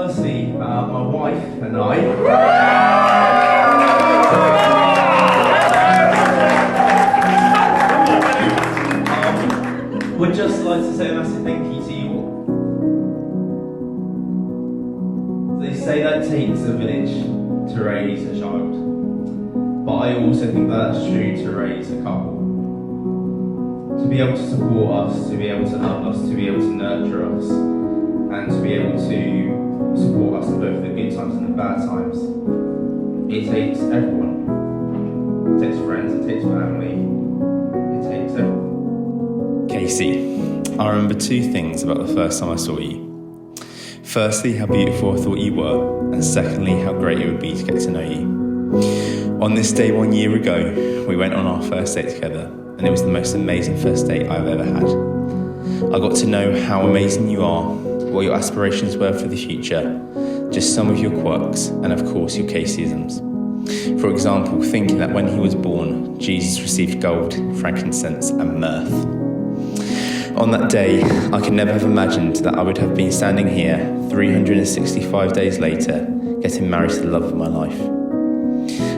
firstly, my wife and I. Would just like to say a massive thank you to you all. They say that takes a village to raise a child, but I also think that's true to raise a couple. To be able to support us, to be able to love us, to be able to nurture us, and to be able to support us in both the good times and the bad times. It takes everyone. It takes friends, it takes family, it takes everyone. Casey, I remember two things about the first time I saw you. Firstly, how beautiful I thought you were, and secondly, how great it would be to get to know you. On this day 1 year ago, we went on our first date together, and it was the most amazing first date I've ever had. I got to know how amazing you are, what your aspirations were for the future, just some of your quirks, and of course your Caseyisms. For example, thinking that when he was born, Jesus received gold, frankincense, and mirth. On that day, I could never have imagined that I would have been standing here 365 days later, getting married to the love of my life.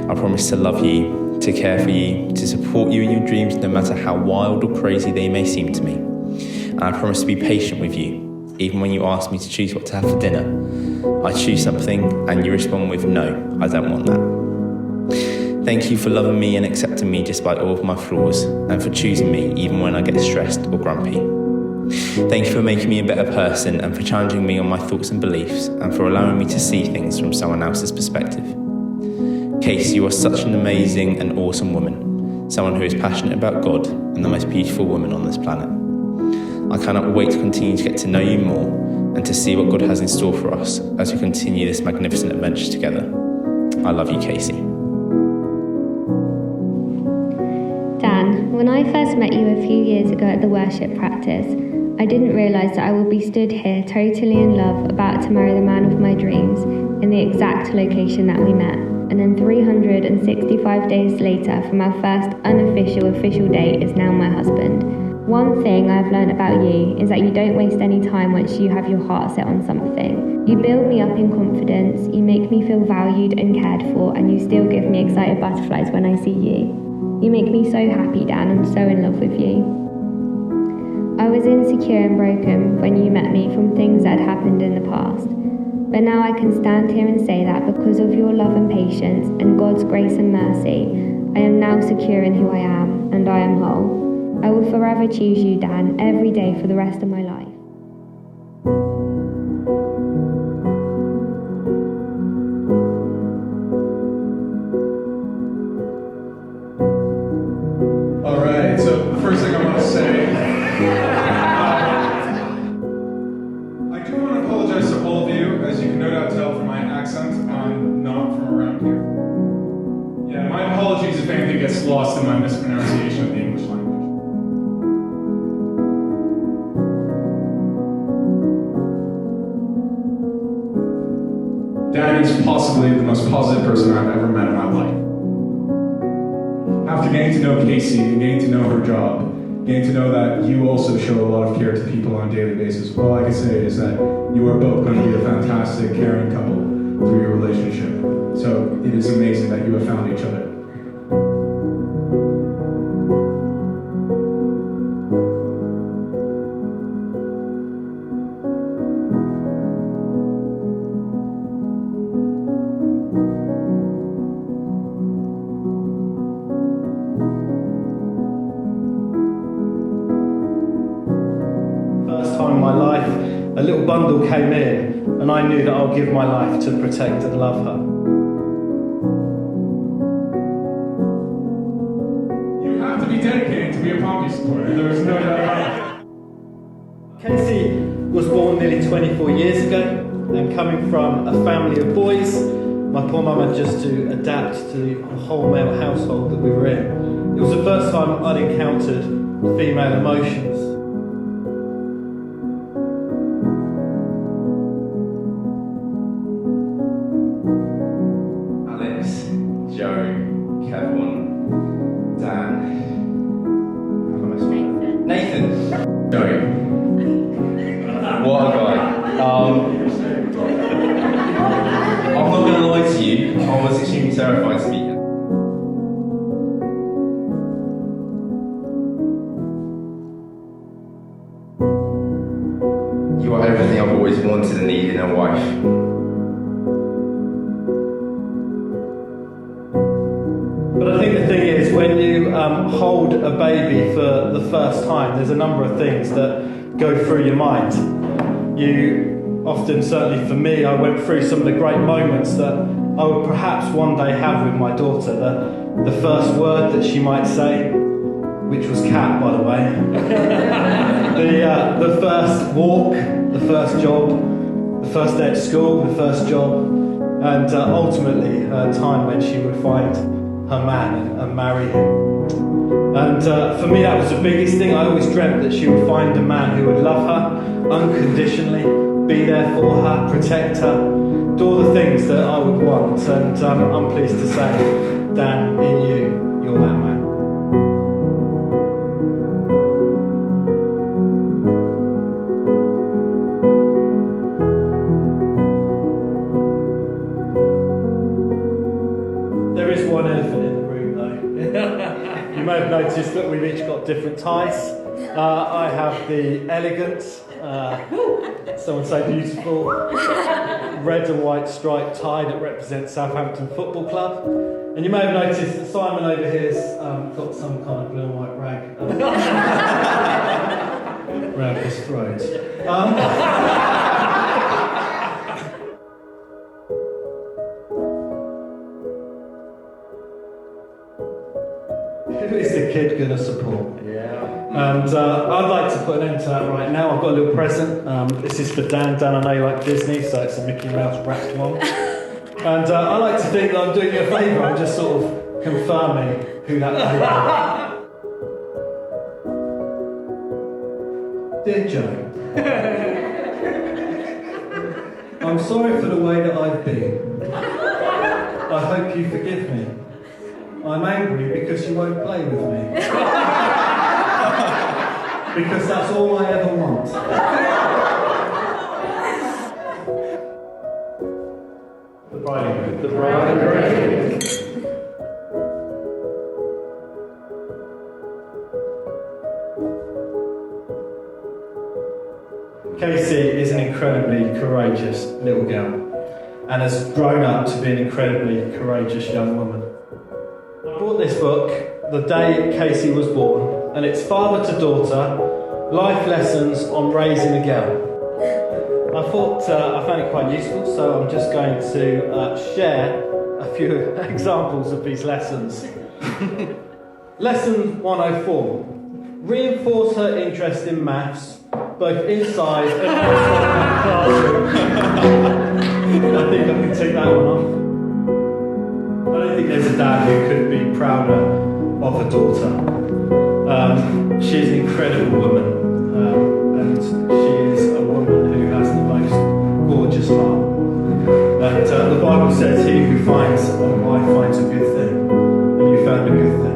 I promise to love you, to care for you, to support you in your dreams no matter how wild or crazy they may seem to me. And I promise to be patient with you, even when you ask me to choose what to have for dinner. I choose something and you respond with no, I don't want that. Thank you for loving me and accepting me despite all of my flaws, and for choosing me even when I get stressed or grumpy. Thank you for making me a better person and for challenging me on my thoughts and beliefs, and for allowing me to see things from someone else's perspective. Casey, you are such an amazing and awesome woman, someone who is passionate about God and the most beautiful woman on this planet. I cannot wait to continue to get to know you more and to see what God has in store for us as we continue this magnificent adventure together. I love you, Casey. Dan, when I first met you a few years ago at the worship practice, I didn't realise that I would be stood here totally in love, about to marry the man of my dreams, in the exact location that we met. And then 365 days later, from our first unofficial official date, is now my husband. One thing I've learned about you is that you don't waste any time once you have your heart set on something. You build me up in confidence, you make me feel valued and cared for, and you still give me excited butterflies when I see you. You make me so happy, Dan. I'm so in love with you. I was insecure and broken when you met me from things that had happened in the past. But now I can stand here and say that because of your love and patience and God's grace and mercy, I am now secure in who I am, and I am whole. I will forever choose you, Dan, every day for the rest of my life. Alright, so the first thing I want to say, I do want to apologize to all of you. As you can no doubt tell from my accent, I'm not from around here. Yeah, my apologies if anything gets lost in my mispronunciation of the English language. Dan is possibly the most positive person I've ever met in my life. After getting to know Casey and getting to know her job, getting to know that you also show a lot of care to people on a daily basis, all I can say is that you are both going to be a fantastic, caring couple through your relationship. So it is amazing that you have found each other. Time in my life, a little bundle came in, and I knew that I'll give my life to protect and love her. You have to be dedicated to be a Pompey supporter. There is no doubt about it. Casey was born nearly 24 years ago, and coming from a family of boys, my poor mum had just to adapt to the whole male household that we were in. It was the first time I'd encountered female emotions. Joe, Kevin, Dan, Nathan. Joey. What a guy. You are everything I've always wanted and needed in a wife. But I think the thing is, when you hold a baby for the first time, there's a number of things that go through your mind. You often, certainly for me, I went through some of the great moments that I would perhaps one day have with my daughter. The first word that she might say, which was cat, by the way. The first walk, the first job, the first day at school, the first job, and ultimately a time when she would find her man and marry him. And for me, that was the biggest thing. I always dreamt that she would find a man who would love her unconditionally, be there for her, protect her, do all the things that I would want. And I'm pleased to say, Dan, in you, you're that man. There is one elephant in the room, though. You may have noticed that we've each got different ties. I have the elegant, some would say beautiful, red and white striped tie that represents Southampton Football Club. And you may have noticed that Simon over here's got some kind of blue and white rag around his throat. Who is the kid going to support? And I'd like to put an end to that right now. I've got a little present. This is for Dan. Dan, I know you like Disney, so it's a Mickey Mouse wrapped one. And I like to think that I'm doing you a favour. I'm just sort of confirming who that may be. Dear Joe, I'm sorry for the way that I've been. I hope you forgive me. I'm angry because you won't play with me. Because that's all I ever want. The bride and groom. The bride and groom. Casey is an incredibly courageous little girl and has grown up to be an incredibly courageous young woman. I bought this book the day Casey was born, and it's father to daughter, life lessons on raising a girl. I thought I found it quite useful, so I'm just going to share a few examples of these lessons. Lesson 104. Reinforce her interest in maths, both inside and outside the classroom. I think I can take that one off. I don't think there's a dad who could be prouder of a daughter. She's an incredible woman, and she is a woman who has the most gorgeous heart. And the Bible says, he who finds a wife finds a good thing, and you found a good thing.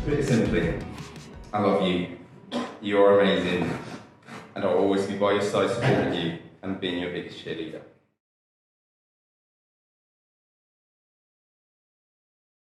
Put it simply, I love you. You are amazing, and I'll always be by your side supporting you and being your biggest cheerleader.